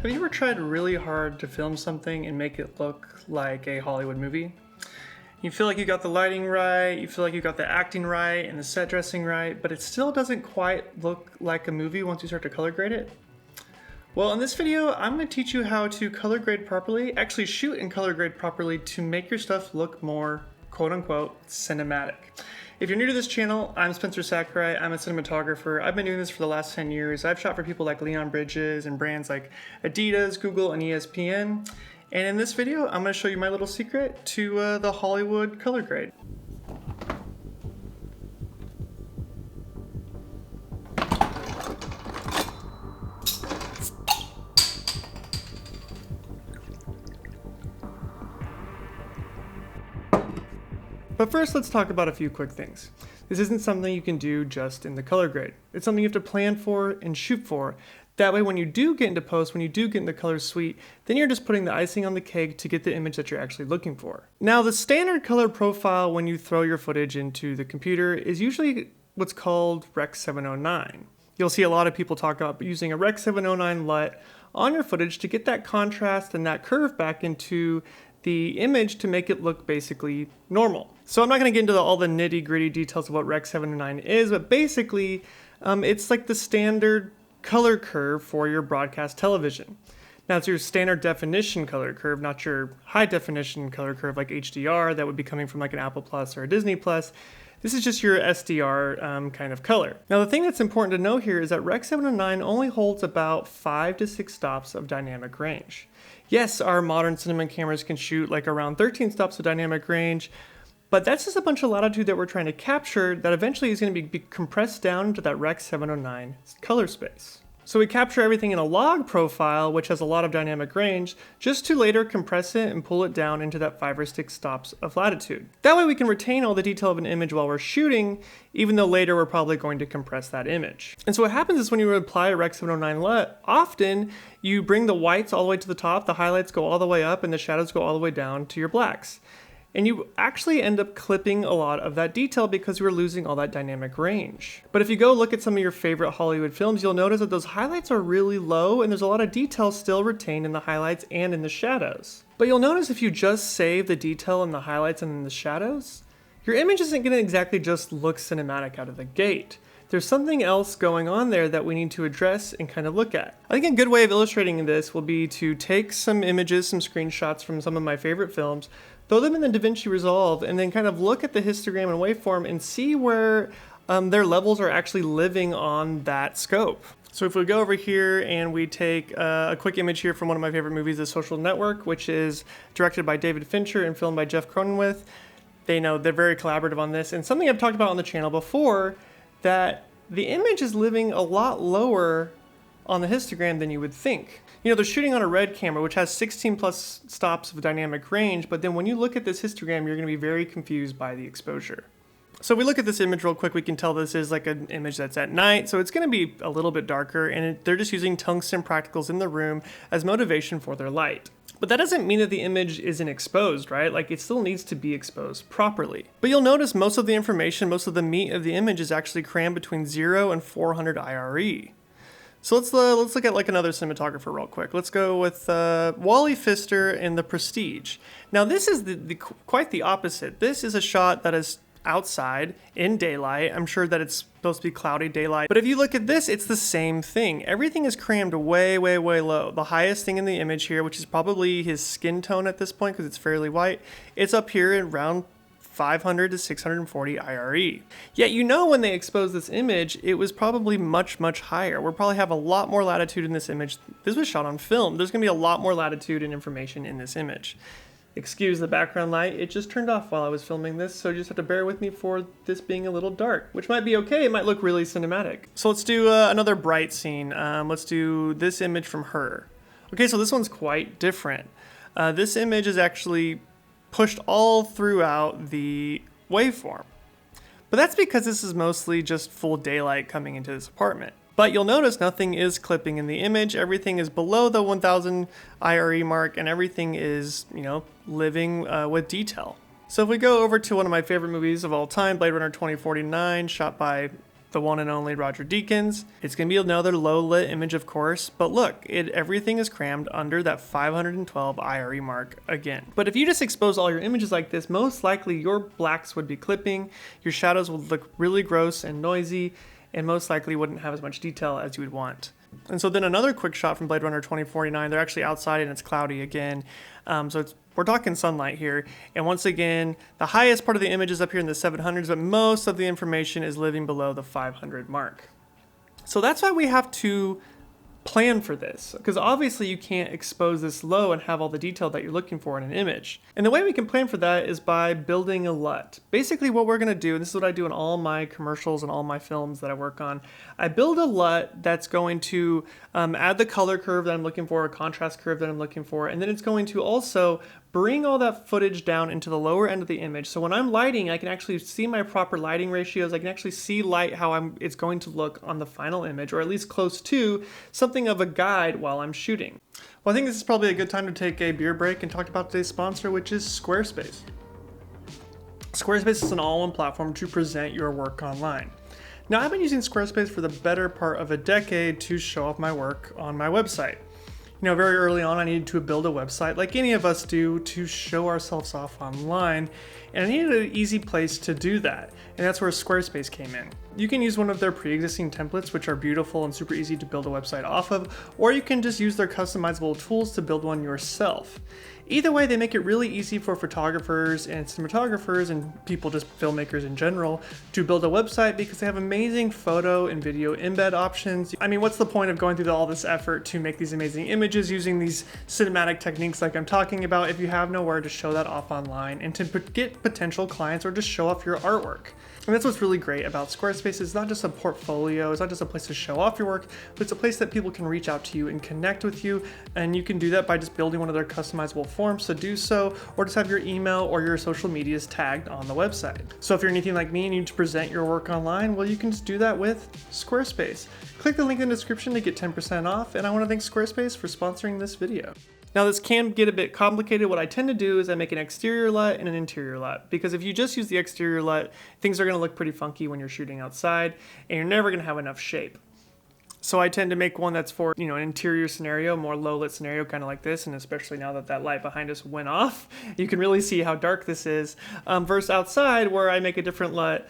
Have you ever tried really hard to film something and make it look like a Hollywood movie? You feel like you got the lighting right, you feel like you got the acting right and the set dressing right, but it still doesn't quite look like a movie once you start to color grade it? Well, in this video, I'm going to teach you how to color grade properly, actually shoot and color grade properly to make your stuff look more quote unquote cinematic. If you're new to this channel, I'm Spencer Sakurai. I'm a cinematographer. I've been doing this for the last 10 years. I've shot for people like Leon Bridges and brands like Adidas, Google, and ESPN. And in this video, I'm going to show you my little secret to the Hollywood color grade. But first, let's talk about a few quick things. This isn't something you can do just in the color grade. It's something you have to plan for and shoot for. That way, when you do get into post, when you do get in the color suite, then you're just putting the icing on the cake to get the image that you're actually looking for. Now, the standard color profile when you throw your footage into the computer is usually what's called Rec 709. You'll see a lot of people talk about using a Rec 709 LUT on your footage to get that contrast and that curve back into the image to make it look basically normal. So I'm not going to get into all the nitty gritty details of what Rec 709 is, but basically it's like the standard color curve for your broadcast television. Now it's your standard definition color curve, not your high definition color curve like HDR that would be coming from like an Apple Plus or a Disney Plus. This is just your SDR kind of color. Now the thing that's important to know here is that Rec 709 only holds about 5 to 6 stops of dynamic range. Yes, our modern cinema cameras can shoot like around 13 stops of dynamic range, but that's just a bunch of latitude that we're trying to capture that eventually is going to be compressed down into that Rec 709 color space. So we capture everything in a log profile, which has a lot of dynamic range, just to later compress it and pull it down into that 5 or 6 stops of latitude. That way we can retain all the detail of an image while we're shooting, even though later we're probably going to compress that image. And so what happens is when you apply a Rec 709 LUT, often you bring the whites all the way to the top, the highlights go all the way up, and the shadows go all the way down to your blacks. And you actually end up clipping a lot of that detail because you're losing all that dynamic range. But if you go look at some of your favorite Hollywood films, you'll notice that those highlights are really low and there's a lot of detail still retained in the highlights and in the shadows. But you'll notice if you just save the detail in the highlights and in the shadows, your image isn't going to exactly just look cinematic out of the gate. There's something else going on there that we need to address and kind of look at. I think a good way of illustrating this will be to take some images, some screenshots from some of my favorite films, throw them in the DaVinci Resolve, and then kind of look at the histogram and waveform and see where their levels are actually living on that scope. So if we go over here and we take a quick image here from one of my favorite movies, The Social Network, which is directed by David Fincher and filmed by Jeff Cronenweth. They're very collaborative on this. And something I've talked about on the channel before, that the image is living a lot lower on the histogram than you would think. You know, they're shooting on a RED camera, which has 16 plus stops of dynamic range, but then when you look at this histogram, you're going to be very confused by the exposure. So if we look at this image real quick, we can tell this is like an image that's at night, so it's going to be a little bit darker, and they're just using tungsten practicals in the room as motivation for their light. But that doesn't mean that the image isn't exposed, right? Like, it still needs to be exposed properly. But you'll notice most of the information, most of the meat of the image is actually crammed between 0 and 400 IRE. So let's look at like another cinematographer real quick. Let's go with Wally Pfister in The Prestige. Now this is quite the opposite. This is a shot that is outside in daylight. I'm sure that it's supposed to be cloudy daylight. But if you look at this, it's the same thing. Everything is crammed way, way, way low. The highest thing in the image here, which is probably his skin tone at this point because it's fairly white, it's up here at around 500 to 640 IRE. Yet you know when they exposed this image, it was probably much, much higher. We'll probably have a lot more latitude in this image. This was shot on film. There's gonna be a lot more latitude and information in this image. Excuse the background light, it just turned off while I was filming this, so you just have to bear with me for this being a little dark, which might be okay, it might look really cinematic. So let's do another bright scene. Let's do this image from Her. Okay, so this one's quite different. This image is actually pushed all throughout the waveform. But that's because this is mostly just full daylight coming into this apartment. But you'll notice nothing is clipping in the image. Everything is below the 1000 IRE mark and everything is, living with detail. So if we go over to one of my favorite movies of all time, Blade Runner 2049, shot by the one and only Roger Deakins. It's going to be another low lit image, of course, but look, everything is crammed under that 512 IRE mark again. But if you just expose all your images like this, most likely your blacks would be clipping, your shadows would look really gross and noisy, and most likely wouldn't have as much detail as you would want. And so then another quick shot from Blade Runner 2049, they're actually outside and it's cloudy again. We're talking sunlight here. And once again, the highest part of the image is up here in the 700s, but most of the information is living below the 500 mark. So that's why we have to plan for this, because obviously you can't expose this low and have all the detail that you're looking for in an image. And the way we can plan for that is by building a LUT. Basically what we're going to do, and this is what I do in all my commercials and all my films that I work on, I build a LUT that's going to add the color curve that I'm looking for, a contrast curve that I'm looking for, and then it's going to also bring all that footage down into the lower end of the image. So when I'm lighting, I can actually see my proper lighting ratios. I can actually see light how it's going to look on the final image, or at least close to something of a guide while I'm shooting. Well, I think this is probably a good time to take a beer break and talk about today's sponsor, which is Squarespace. Squarespace is an all-in platform to present your work online. Now, I've been using Squarespace for the better part of a decade to show off my work on my website. You know, very early on, I needed to build a website like any of us do to show ourselves off online, and I needed an easy place to do that, and that's where Squarespace came in. You can use one of their pre-existing templates, which are beautiful and super easy to build a website off of, or you can just use their customizable tools to build one yourself. Either way, they make it really easy for photographers and cinematographers and people, just filmmakers in general, to build a website because they have amazing photo and video embed options. I mean, what's the point of going through all this effort to make these amazing images using these cinematic techniques like I'm talking about if you have nowhere to show that off online and to get potential clients or just show off your artwork? And that's what's really great about Squarespace. It's not just a portfolio, it's not just a place to show off your work, but it's a place that people can reach out to you and connect with you. And you can do that by just building one of their customizable forms to do so, or just have your email or your social medias tagged on the website. So if you're anything like me and you need to present your work online, well, you can just do that with Squarespace. Click the link in the description to get 10% off, and I want to thank Squarespace for sponsoring this video. Now this can get a bit complicated. What I tend to do is I make an exterior LUT and an interior LUT, because if you just use the exterior LUT, things are going to look pretty funky when you're shooting outside and you're never going to have enough shape. So I tend to make one that's for, an interior scenario, more low lit scenario, kind of like this, and especially now that light behind us went off, you can really see how dark this is, versus outside where I make a different LUT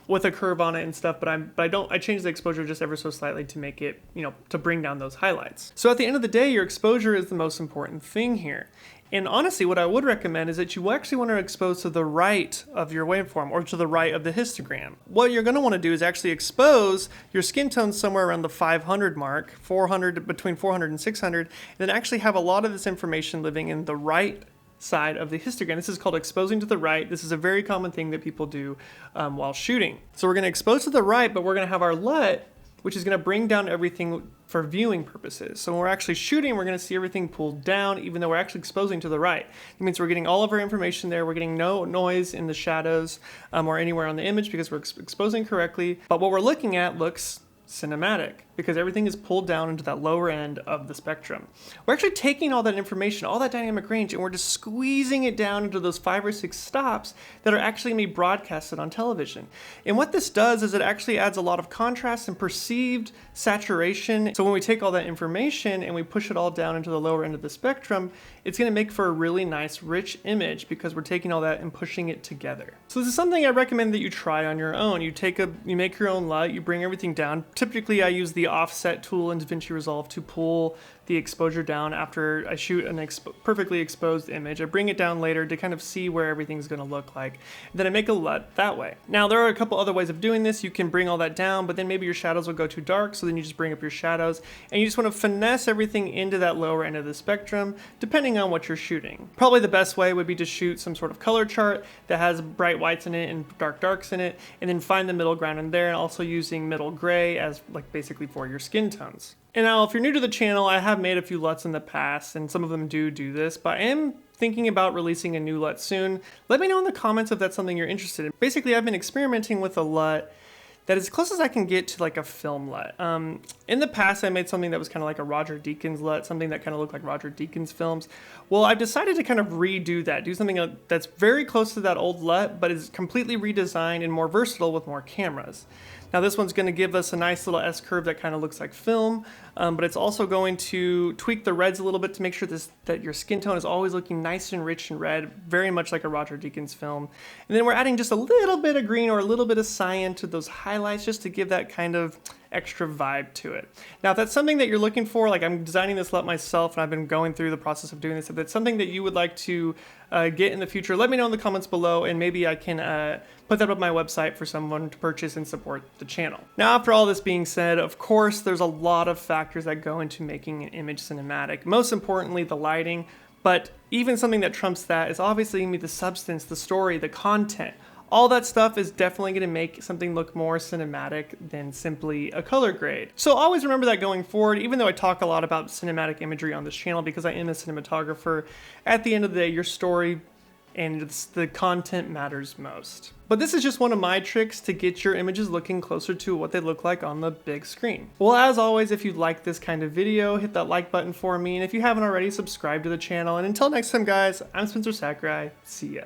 with a curve on it and stuff, but I change the exposure just ever so slightly to make it, to bring down those highlights. So at the end of the day, your exposure is the most important thing here. And honestly, what I would recommend is that you actually want to expose to the right of your waveform or to the right of the histogram. What you're going to want to do is actually expose your skin tone somewhere around the 500 mark, between 400 and 600, and then actually have a lot of this information living in the right side of the histogram. This is called exposing to the right. This is a very common thing that people do while shooting. So we're going to expose to the right, but we're going to have our LUT, which is going to bring down everything for viewing purposes. So when we're actually shooting, we're going to see everything pulled down, even though we're actually exposing to the right. It means we're getting all of our information there. We're getting no noise in the shadows or anywhere on the image because we're exposing correctly. But what we're looking at looks cinematic because everything is pulled down into that lower end of the spectrum. We're actually taking all that information, all that dynamic range, and we're just squeezing it down into those 5 or 6 stops that are actually going to be broadcasted on television. And what this does is it actually adds a lot of contrast and perceived saturation. So when we take all that information and we push it all down into the lower end of the spectrum, it's going to make for a really nice, rich image because we're taking all that and pushing it together. So this is something I recommend that you try on your own. You make your own LUT, you bring everything down. Typically, I use the offset tool in DaVinci Resolve to pull the exposure down after I shoot an perfectly exposed image. I bring it down later to kind of see where everything's going to look like. Then I make a LUT that way. Now there are a couple other ways of doing this. You can bring all that down, but then maybe your shadows will go too dark, so then you just bring up your shadows, and you just want to finesse everything into that lower end of the spectrum, depending on what you're shooting. Probably the best way would be to shoot some sort of color chart that has bright whites in it and dark darks in it, and then find the middle ground in there, and also using middle gray as basically for your skin tones. And now, if you're new to the channel, I have made a few LUTs in the past, and some of them do this, but I am thinking about releasing a new LUT soon. Let me know in the comments if that's something you're interested in. Basically, I've been experimenting with a LUT that is as close as I can get to like a film LUT. In the past, I made something that was kind of like a Roger Deakins LUT, something that kind of looked like Roger Deakins films. Well, I've decided to kind of redo that, do something that's very close to that old LUT, but is completely redesigned and more versatile with more cameras. Now this one's going to give us a nice little S-curve that kind of looks like film, but it's also going to tweak the reds a little bit to make sure that your skin tone is always looking nice and rich and red, very much like a Roger Deakins film. And then we're adding just a little bit of green or a little bit of cyan to those highlights just to give that kind of extra vibe to it. Now if that's something that you're looking for, like I'm designing this LUT myself and I've been going through the process of doing this, if that's something that you would like to get in the future, let me know in the comments below and maybe I can put that up on my website for someone to purchase and support the channel. Now after all this being said, of course there's a lot of factors that go into making an image cinematic. Most importantly, the lighting, but even something that trumps that is obviously going to be the substance, the story, the content. All that stuff is definitely going to make something look more cinematic than simply a color grade. So always remember that going forward, even though I talk a lot about cinematic imagery on this channel because I am a cinematographer, at the end of the day, your story and the content matters most. But this is just one of my tricks to get your images looking closer to what they look like on the big screen. Well, as always, if you like this kind of video, hit that like button for me, and if you haven't already, subscribe to the channel. And until next time, guys, I'm Spencer Sakurai. See ya.